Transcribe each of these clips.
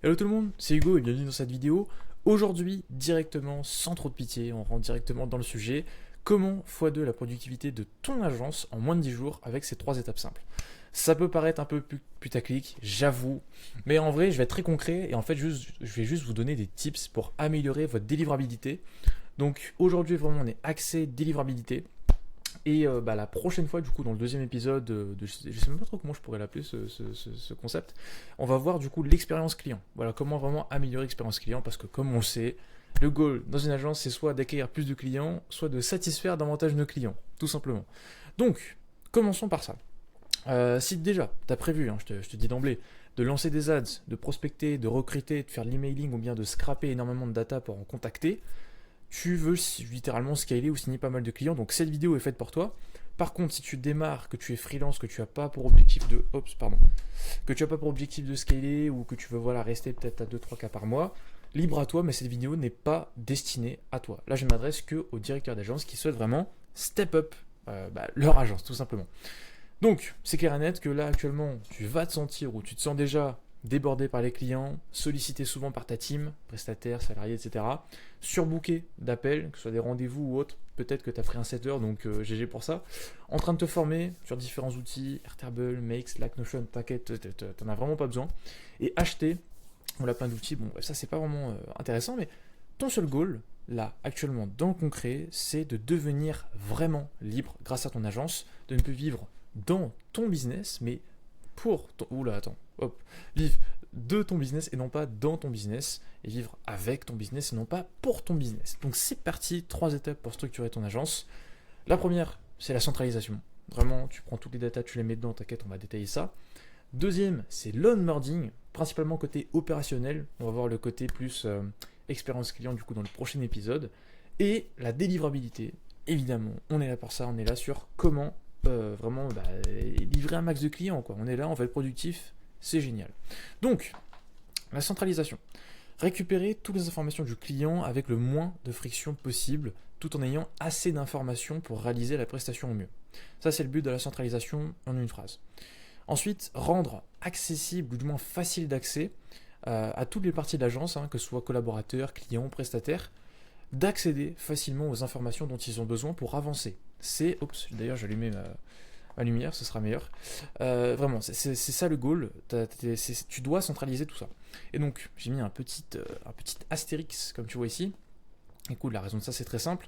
Hello tout le monde, c'est Hugo et bienvenue dans cette vidéo. Aujourd'hui, directement, sans trop de pitié, on rentre directement dans le sujet. Comment x2 la productivité de ton agence en moins de 10 jours avec ces 3 étapes simples. Ça peut paraître un peu putaclic, j'avoue, mais en vrai, je vais être très concret et en fait, je vais juste vous donner des tips pour améliorer votre délivrabilité. Donc aujourd'hui, vraiment, on est axé délivrabilité. Et la prochaine fois, du coup, dans le deuxième épisode, je sais même pas trop comment je pourrais l'appeler ce concept, on va voir du coup l'expérience client. Voilà, comment vraiment améliorer l'expérience client, parce que comme on le sait, le goal dans une agence, c'est soit d'acquérir plus de clients, soit de satisfaire davantage nos clients, tout simplement. Donc, commençons par ça. Si déjà, tu as prévu, hein, je te dis d'emblée, de lancer des ads, de prospecter, de recruter, de faire de l'emailing ou bien de scraper énormément de data pour en contacter, tu veux littéralement scaler ou signer pas mal de clients, donc cette vidéo est faite pour toi. Par contre, si tu démarres, que tu es freelance, que tu n'as pas pour objectif de scaler ou que tu veux rester peut-être à 2-3 cas par mois, libre à toi, mais cette vidéo n'est pas destinée à toi. Là, je ne m'adresse que aux directeurs d'agence qui souhaitent vraiment step up leur agence, tout simplement. Donc, c'est clair et net que là, actuellement, tu vas te sentir ou tu te sens déjà débordé par les clients, sollicité souvent par ta team, prestataires, salariés, etc. Surbooké d'appels, que ce soit des rendez-vous ou autres. Peut-être que tu as pris un setter, donc GG pour ça. En train de te former sur différents outils, Airtable, Make, Slack, Notion, t'inquiète, t'en as vraiment pas besoin. Et acheter, on a plein d'outils, bon, ça c'est pas vraiment intéressant, mais ton seul goal, là, actuellement, dans le concret, c'est de devenir vraiment libre grâce à ton agence, de ne plus vivre dans ton business, mais pour ton... vivre de ton business et non pas dans ton business, et vivre avec ton business et non pas pour ton business. Donc c'est parti, 3 étapes pour structurer ton agence. La première, c'est la centralisation. Vraiment, tu prends toutes les datas, tu les mets dedans, t'inquiète, on va détailler ça. Deuxième, c'est l'onboarding, principalement côté opérationnel. On va voir le côté plus expérience client du coup dans le prochain épisode. Et la délivrabilité, évidemment, on est là pour ça, on est là sur comment livrer un max de clients, quoi. On est là, on va être productif, c'est génial. Donc, la centralisation. Récupérer toutes les informations du client avec le moins de friction possible, tout en ayant assez d'informations pour réaliser la prestation au mieux. Ça, c'est le but de la centralisation en une phrase. Ensuite, rendre accessible, ou du moins facile d'accès, à toutes les parties de l'agence, que ce soit collaborateurs, clients, prestataires, d'accéder facilement aux informations dont ils ont besoin pour avancer. D'ailleurs j'allumais ma lumière, ce sera meilleur. Vraiment, c'est ça le goal, tu dois centraliser tout ça. Et donc, j'ai mis un petit astérix, comme tu vois ici. Écoute, la raison de ça, c'est très simple.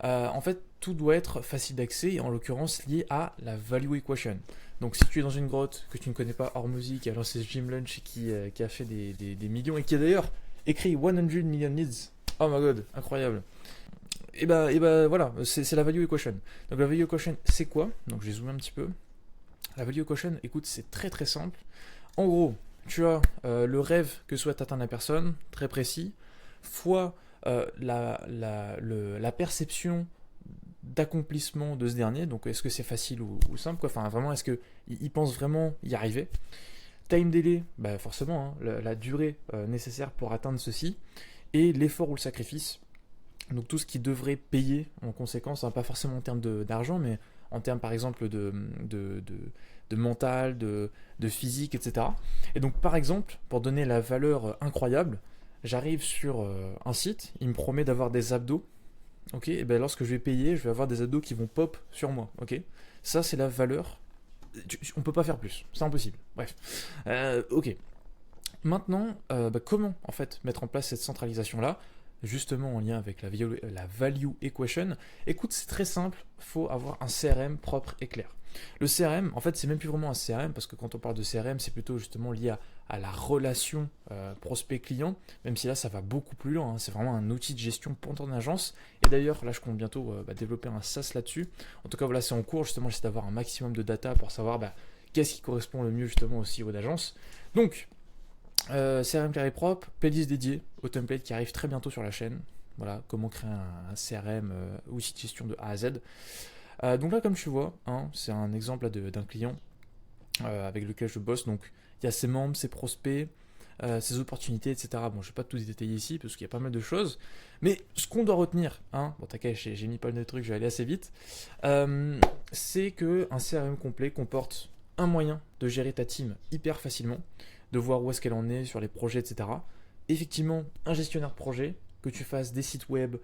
En fait, tout doit être facile d'accès, et en l'occurrence lié à la value equation. Donc, si tu es dans une grotte que tu ne connais pas, Hormozy, qui a lancé Gym Lunch et qui a fait des millions, et qui a d'ailleurs écrit 100 million needs. Oh my god, incroyable. Et voilà, c'est la value equation. Donc la value equation, c'est quoi? Donc je vais zoomer un petit peu. La value equation, écoute, c'est très très simple. En gros, tu as le rêve que souhaite atteindre la personne, très précis, fois la perception d'accomplissement de ce dernier. Donc est-ce que c'est facile ou simple, quoi. Enfin vraiment, est-ce qu'il pense vraiment y arriver? Time delay, forcément, la durée nécessaire pour atteindre ceci, et l'effort ou le sacrifice. Donc tout ce qui devrait payer en conséquence, pas forcément en termes d'argent, mais en termes par exemple de mental, de physique, etc. Et donc par exemple, pour donner la valeur incroyable, j'arrive sur un site, il me promet d'avoir des abdos, ok, et lorsque je vais payer, je vais avoir des abdos qui vont pop sur moi, ok. Ça c'est la valeur, on peut pas faire plus, c'est impossible, bref. Ok. Maintenant, comment en fait mettre en place cette centralisation-là, justement en lien avec la value equation? Écoute, c'est très simple, il faut avoir un CRM propre et clair. Le CRM, en fait, c'est même plus vraiment un CRM, parce que quand on parle de CRM, c'est plutôt justement lié à la relation prospect-client, même si là, ça va beaucoup plus loin, c'est vraiment un outil de gestion pour ton agence. Et d'ailleurs, là, je compte bientôt développer un SaaS là-dessus. En tout cas, voilà, c'est en cours, justement, j'essaie d'avoir un maximum de data pour savoir qu'est-ce qui correspond le mieux justement au CEO d'agence. Donc, CRM clair et propre, playlist dédiée au template qui arrive très bientôt sur la chaîne. Voilà, comment créer un CRM outil de gestion de A à Z. Donc là, comme tu vois, c'est un exemple d'un client avec lequel je bosse. Donc il y a ses membres, ses prospects, ses opportunités, etc. Bon, je ne vais pas tout détailler ici parce qu'il y a pas mal de choses. Mais ce qu'on doit retenir, bon t'inquiète, j'ai mis pas mal de trucs, je vais aller assez vite, c'est qu'un CRM complet comporte un moyen de gérer ta team hyper facilement, de voir où est-ce qu'elle en est sur les projets, etc. Effectivement, un gestionnaire de projet, que tu fasses des sites web,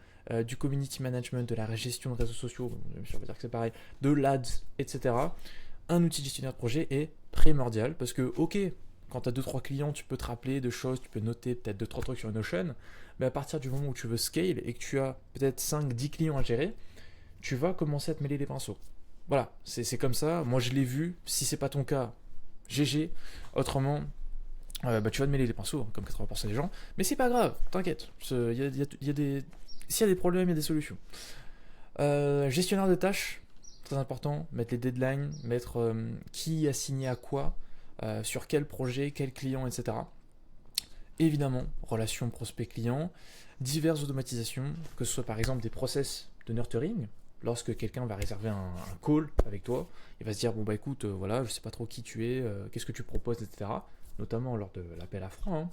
du community management, de la gestion de réseaux sociaux, bien sûr, on va dire que c'est pareil, de l'ADS, etc. Un outil de gestionnaire de projet est primordial parce que, ok, quand tu as 2-3 clients, tu peux te rappeler de choses, tu peux noter peut-être 2-3 trucs sur Notion, mais à partir du moment où tu veux scale et que tu as peut-être 5-10 clients à gérer, tu vas commencer à te mêler les pinceaux. Voilà, c'est comme ça. Moi, je l'ai vu. Si c'est pas ton cas, GG. Autrement, tu vas te mêler les pinceaux, hein, comme 80% des gens. Mais c'est pas grave, t'inquiète. Il y a des... S'il y a des problèmes, il y a des solutions. Gestionnaire de tâches, très important. Mettre les deadlines, mettre qui a signé à quoi, sur quel projet, quel client, etc. Évidemment, relations prospect-client, diverses automatisations, que ce soit par exemple des process de nurturing. Lorsque quelqu'un va réserver un call avec toi, il va se dire bon bah écoute, voilà, je sais pas trop qui tu es, qu'est-ce que tu proposes, etc. Notamment lors de l'appel à froid. Hein.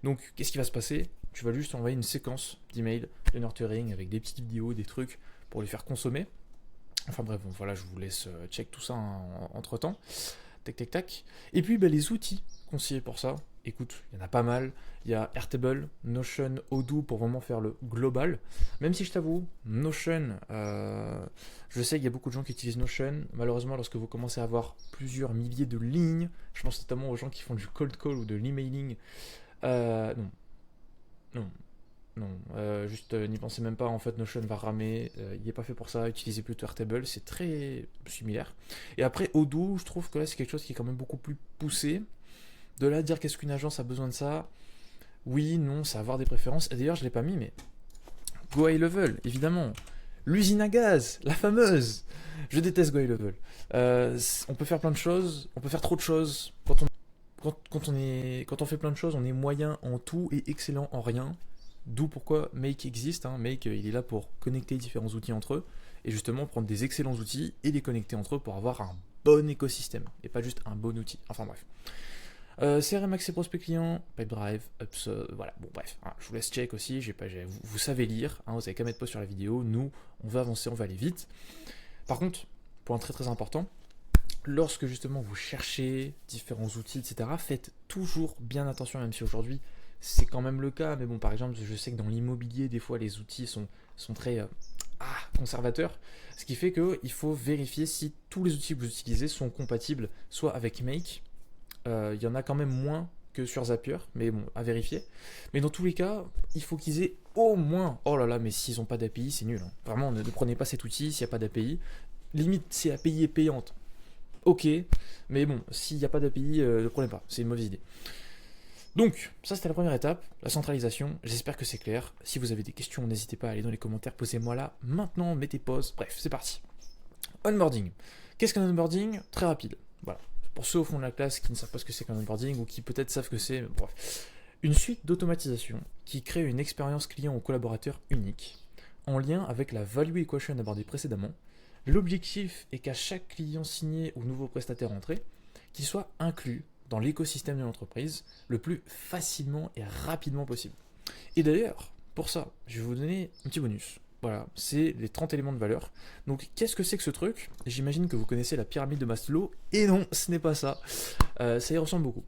Donc qu'est-ce qui va se passer? Tu vas juste envoyer une séquence d'emails de nurturing avec des petites vidéos, des trucs pour les faire consommer. Enfin bref, bon, voilà, je vous laisse check tout ça entre temps. Tac tac tac. Et puis les outils conseillés pour ça. Écoute, il y en a pas mal. Il y a Airtable, Notion, Odoo pour vraiment faire le global. Même si je t'avoue, Notion, je sais qu'il y a beaucoup de gens qui utilisent Notion. Malheureusement, lorsque vous commencez à avoir plusieurs milliers de lignes, je pense notamment aux gens qui font du cold call ou de l'emailing. Non, non, non. Juste n'y pensez même pas. En fait, Notion va ramer. Il n'est pas fait pour ça. Utilisez plutôt Airtable. C'est très similaire. Et après, Odoo, je trouve que là, c'est quelque chose qui est quand même beaucoup plus poussé. De là, dire qu'est-ce qu'une agence a besoin de ça, oui, non, ça va avoir des préférences. Et d'ailleurs, je ne l'ai pas mis, mais Go High Level, évidemment. L'usine à gaz, la fameuse. Je déteste Go High Level. On peut faire plein de choses, on peut faire trop de choses. Quand on fait plein de choses, on est moyen en tout et excellent en rien. D'où pourquoi Make existe. Hein. Make, il est là pour connecter différents outils entre eux. Et justement, prendre des excellents outils et les connecter entre eux pour avoir un bon écosystème. Et pas juste un bon outil. Enfin bref. CRM Accès Prospect Client, Pipedrive, Upsell, voilà, bon bref, hein, je vous laisse check aussi, vous savez lire, hein, vous avez qu'à mettre pause sur la vidéo, nous, on va avancer, on va aller vite. Par contre, point très très important, lorsque justement vous cherchez différents outils, etc., faites toujours bien attention, même si aujourd'hui c'est quand même le cas, mais bon, par exemple, je sais que dans l'immobilier, des fois les outils sont très conservateurs, ce qui fait qu'il faut vérifier si tous les outils que vous utilisez sont compatibles, soit avec Make. Il y en a quand même moins que sur Zapier, mais bon, à vérifier. Mais dans tous les cas, il faut qu'ils aient au moins... Oh là là, mais s'ils n'ont pas d'API, c'est nul. Hein. Vraiment, ne prenez pas cet outil s'il n'y a pas d'API. Limite, si l'API est payante, ok. Mais bon, s'il n'y a pas d'API, ne prenez pas. C'est une mauvaise idée. Donc, ça c'était la première étape, la centralisation. J'espère que c'est clair. Si vous avez des questions, n'hésitez pas à aller dans les commentaires, posez-moi là. Maintenant, mettez pause. Bref, c'est parti. Onboarding. Qu'est-ce qu'un onboarding? Très rapide. Voilà. Pour ceux au fond de la classe qui ne savent pas ce que c'est qu'un onboarding ou qui peut-être savent que c'est, bref. Une suite d'automatisation qui crée une expérience client ou collaborateur unique en lien avec la value equation abordée précédemment. L'objectif est qu'à chaque client signé ou nouveau prestataire entré, qu'il soit inclus dans l'écosystème de l'entreprise le plus facilement et rapidement possible. Et d'ailleurs, pour ça, je vais vous donner un petit bonus. Voilà, c'est les 30 éléments de valeur. Donc, qu'est-ce que c'est que ce truc? J'imagine que vous connaissez la pyramide de Maslow. Et non, ce n'est pas ça. Ça y ressemble beaucoup.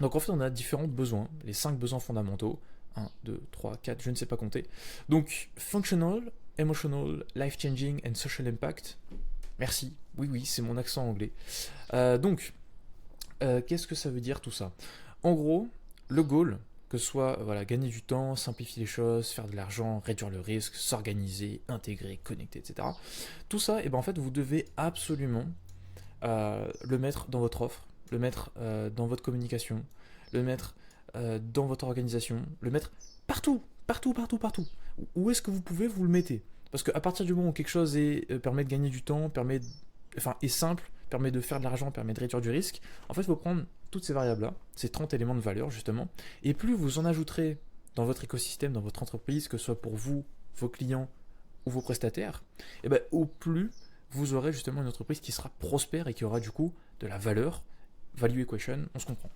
Donc, en fait, on a différents besoins. Les 5 besoins fondamentaux. 1, 2, 3, 4, je ne sais pas compter. Donc, functional, emotional, life-changing and social impact. Merci. Oui, c'est mon accent anglais. Qu'est-ce que ça veut dire tout ça? En gros, le goal... que ce soit gagner du temps, simplifier les choses, faire de l'argent, réduire le risque, s'organiser, intégrer, connecter, etc. Tout ça, en fait, vous devez absolument le mettre dans votre offre, le mettre dans votre communication, le mettre dans votre organisation, le mettre partout. Où est-ce que vous pouvez, vous le mettez? Parce qu'à partir du moment où quelque chose permet de gagner du temps, est simple, permet de faire de l'argent, permet de réduire du risque, en fait, il faut prendre toutes ces variables-là, ces 30 éléments de valeur, justement, et plus vous en ajouterez dans votre écosystème, dans votre entreprise, que ce soit pour vous, vos clients ou vos prestataires, au plus vous aurez justement une entreprise qui sera prospère et qui aura du coup de la valeur, value equation, on se comprend.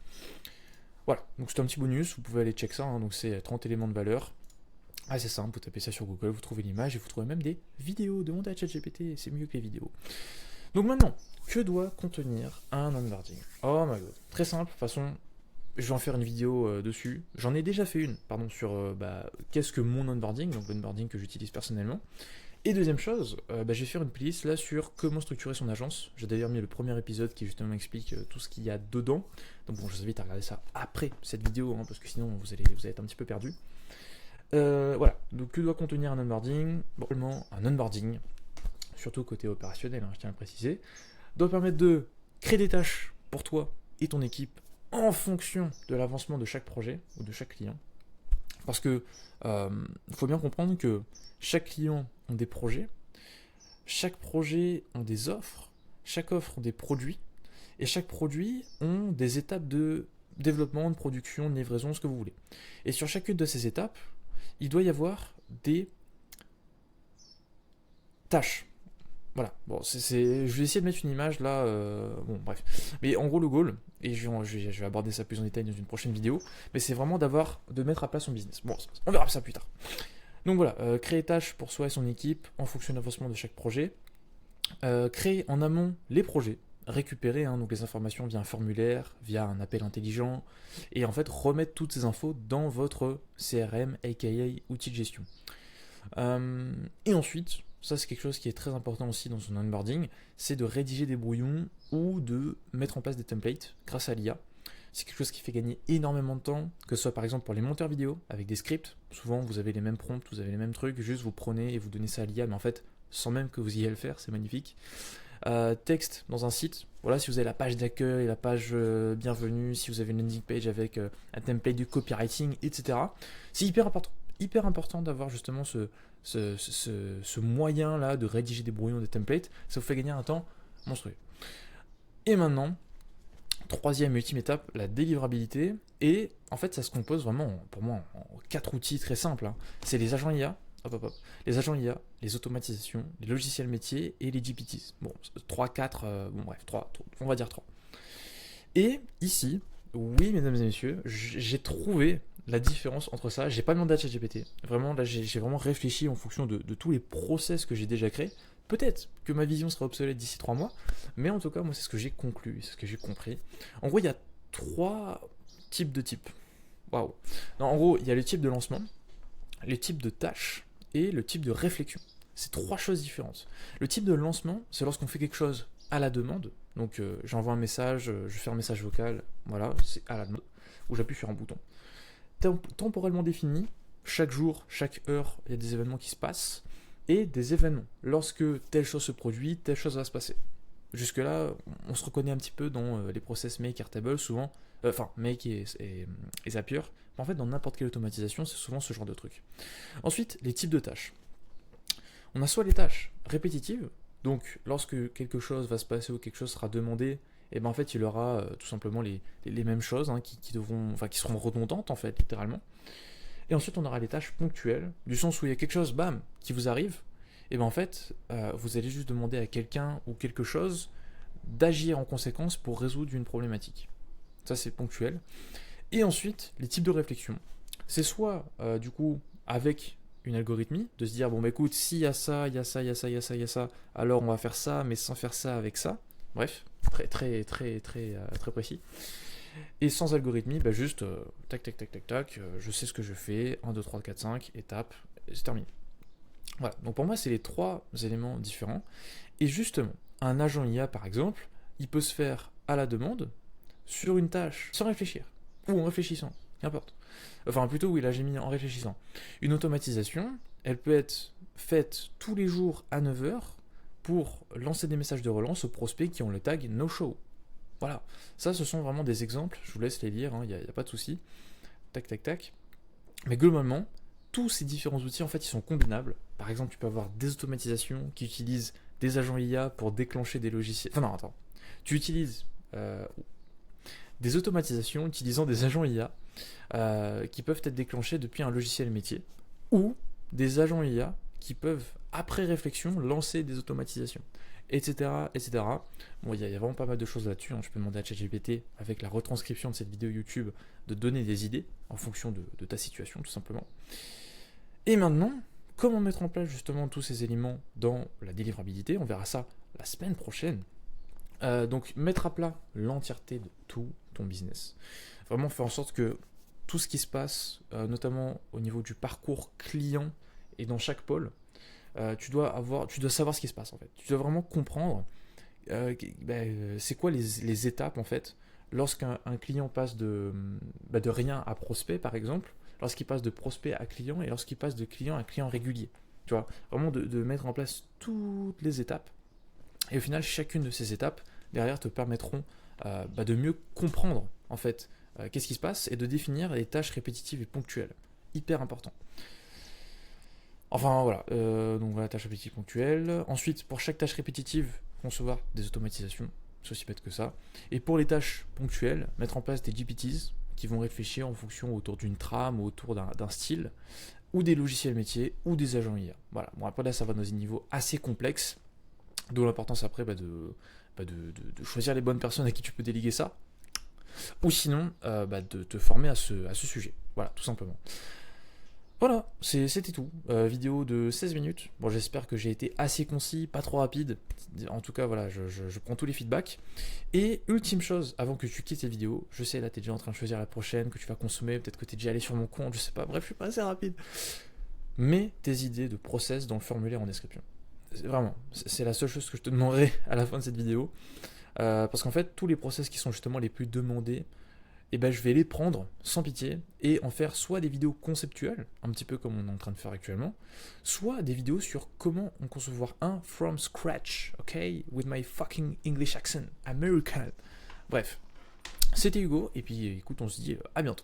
Voilà, donc c'est un petit bonus, vous pouvez aller check ça, hein, donc c'est 30 éléments de valeur. Ah, c'est simple, vous tapez ça sur Google, vous trouvez l'image et vous trouvez même des vidéos. Demandez à ChatGPT, c'est mieux que les vidéos. Donc maintenant, que doit contenir un onboarding? Oh my god, très simple, de toute façon, je vais en faire une vidéo dessus. J'en ai déjà fait une, pardon, sur qu'est-ce que mon onboarding, donc l'onboarding que j'utilise personnellement. Et deuxième chose, je vais faire une playlist là sur comment structurer son agence. J'ai d'ailleurs mis le premier épisode qui justement explique tout ce qu'il y a dedans. Donc bon, je vous invite à regarder ça après cette vidéo, hein, parce que sinon vous allez être un petit peu perdu. Voilà, donc que doit contenir un onboarding? Bon, un onboarding, surtout côté opérationnel, hein, je tiens à le préciser, doit permettre de créer des tâches pour toi et ton équipe en fonction de l'avancement de chaque projet ou de chaque client. Parce que faut bien comprendre que chaque client a des projets, chaque projet a des offres, chaque offre a des produits, et chaque produit a des étapes de développement, de production, de livraison, ce que vous voulez. Et sur chacune de ces étapes, il doit y avoir des tâches. Voilà, bon, je vais essayer de mettre une image là, bon bref. Mais en gros le goal, et je vais aborder ça plus en détail dans une prochaine vidéo, mais c'est vraiment de mettre à plat son business. Bon, on verra ça plus tard. Donc voilà, créer tâches pour soi et son équipe en fonction de l'avancement de chaque projet. Créer en amont les projets, récupérer donc les informations via un formulaire, via un appel intelligent, et en fait remettre toutes ces infos dans votre CRM, aka outil de gestion. Et ensuite, ça c'est quelque chose qui est très important aussi dans son onboarding, c'est de rédiger des brouillons ou de mettre en place des templates grâce à l'IA. C'est quelque chose qui fait gagner énormément de temps, que ce soit par exemple pour les monteurs vidéo avec des scripts. Souvent vous avez les mêmes prompts, vous avez les mêmes trucs, juste vous prenez et vous donnez ça à l'IA, mais en fait sans même que vous ayez à le faire, c'est magnifique. Texte dans un site, voilà, si vous avez la page d'accueil, la page bienvenue, si vous avez une landing page avec un template du copywriting, etc. C'est hyper important d'avoir justement ce moyen là de rédiger des brouillons, des templates. Ça vous fait gagner un temps monstrueux. Et maintenant, troisième et ultime étape, la délivrabilité. Et en fait ça se compose vraiment pour moi en 4 outils très simples, hein. C'est les agents IA, les agents IA, les automatisations, les logiciels métiers et les GPTs. Bon, 3, 4, bon bref, 3, on va dire 3. Et ici, oui mesdames et messieurs, j'ai trouvé la différence entre ça. J'ai pas demandé à ChatGPT. Vraiment, là j'ai vraiment réfléchi en fonction de tous les process que j'ai déjà créés. Peut-être que ma vision sera obsolète d'ici 3 mois, mais en tout cas, moi c'est ce que j'ai conclu, c'est ce que j'ai compris. En gros, il y a 3 types de types. Waouh. En gros, il y a le type de lancement, le type de tâche, et le type de réflexion. C'est 3 choses différentes. Le type de lancement, c'est lorsqu'on fait quelque chose à la demande. Donc j'envoie un message, je fais un message vocal, voilà, c'est à la demande, ou j'appuie sur un bouton. Temporellement défini, chaque jour, chaque heure, il y a des événements qui se passent, et des événements. Lorsque telle chose se produit, telle chose va se passer. Jusque-là, on se reconnaît un petit peu dans les process Make, Airtable, souvent, Make et Zapier. En fait, dans n'importe quelle automatisation, c'est souvent ce genre de truc. Ensuite, les types de tâches. On a soit les tâches répétitives, donc lorsque quelque chose va se passer ou quelque chose sera demandé, et en fait il y aura tout simplement les mêmes choses qui seront redondantes en fait, littéralement. Et ensuite on aura les tâches ponctuelles, du sens où il y a quelque chose, bam, qui vous arrive, et en fait vous allez juste demander à quelqu'un ou quelque chose d'agir en conséquence pour résoudre une problématique. Ça c'est ponctuel. Et ensuite, les types de réflexion. C'est soit, du coup, avec une algorithmie, de se dire, bon, bah écoute, s'il y a ça, il y a ça, il y a ça, il y a ça, il y a ça, alors on va faire ça, mais sans faire ça avec ça. Bref, très précis. Et sans algorithmie, juste, tac, je sais ce que je fais, 1, 2, 3, 4, 5, étape, c'est terminé. Voilà, donc pour moi, c'est les 3 éléments différents. Et justement, un agent IA, par exemple, il peut se faire à la demande, sur une tâche, sans réfléchir. Ou en réfléchissant, qu'importe. Enfin, plutôt, oui, là j'ai mis en réfléchissant. Une automatisation, elle peut être faite tous les jours à 9h pour lancer des messages de relance aux prospects qui ont le tag no show. Voilà. Ça, ce sont vraiment des exemples. Je vous laisse les lire, il n'y a pas de souci. Tac. Mais globalement, tous ces différents outils, en fait, ils sont combinables. Par exemple, tu peux avoir des automatisations qui utilisent des agents IA pour déclencher des logiciels. Enfin, non, attends. Tu utilises des automatisations utilisant des agents IA qui peuvent être déclenchés depuis un logiciel métier, ou des agents IA qui peuvent, après réflexion, lancer des automatisations, etc. Bon, il y a vraiment pas mal de choses là-dessus. Je peux demander à ChatGPT, avec la retranscription de cette vidéo YouTube, de donner des idées en fonction de ta situation, tout simplement. Et maintenant, comment mettre en place justement tous ces éléments dans la délivrabilité? On verra ça la semaine prochaine. Donc mettre à plat l'entièreté de tout ton business. Vraiment faire en sorte que tout ce qui se passe, notamment au niveau du parcours client et dans chaque pôle, tu dois savoir ce qui se passe en fait. Tu dois vraiment comprendre c'est quoi les étapes en fait lorsqu'un client passe de rien à prospect par exemple, lorsqu'il passe de prospect à client et lorsqu'il passe de client à client régulier. Tu vois, vraiment de mettre en place toutes les étapes. Et au final, chacune de ces étapes derrière te permettront de mieux comprendre en fait qu'est-ce qui se passe et de définir les tâches répétitives et ponctuelles. Hyper important. Enfin voilà, donc voilà, tâche répétitive ponctuelle. Ensuite, pour chaque tâche répétitive, concevoir des automatisations, c'est aussi bête que ça. Et pour les tâches ponctuelles, mettre en place des GPTs qui vont réfléchir en fonction autour d'une trame ou autour d'un style, ou des logiciels métiers, ou des agents IA. Voilà, bon après là ça va dans un niveau assez complexe, d'où l'importance après de choisir les bonnes personnes à qui tu peux déléguer ça, ou sinon de te former à ce sujet. Voilà, tout simplement. Voilà, c'était tout. Vidéo de 16 minutes. Bon, j'espère que j'ai été assez concis, pas trop rapide. En tout cas, voilà, je prends tous les feedbacks. Et ultime chose, avant que tu quittes cette vidéo, je sais, là, t'es déjà en train de choisir la prochaine que tu vas consommer. Peut-être que t'es déjà allé sur mon compte, je sais pas. Bref, je suis pas assez rapide. Mets tes idées de process dans le formulaire en description. Vraiment, c'est la seule chose que je te demanderai à la fin de cette vidéo. Parce qu'en fait, tous les process qui sont justement les plus demandés, je vais les prendre sans pitié et en faire soit des vidéos conceptuelles, un petit peu comme on est en train de faire actuellement, soit des vidéos sur comment en concevoir un from scratch, ok, with my fucking English accent, American. Bref, c'était Hugo, et puis écoute, on se dit à bientôt.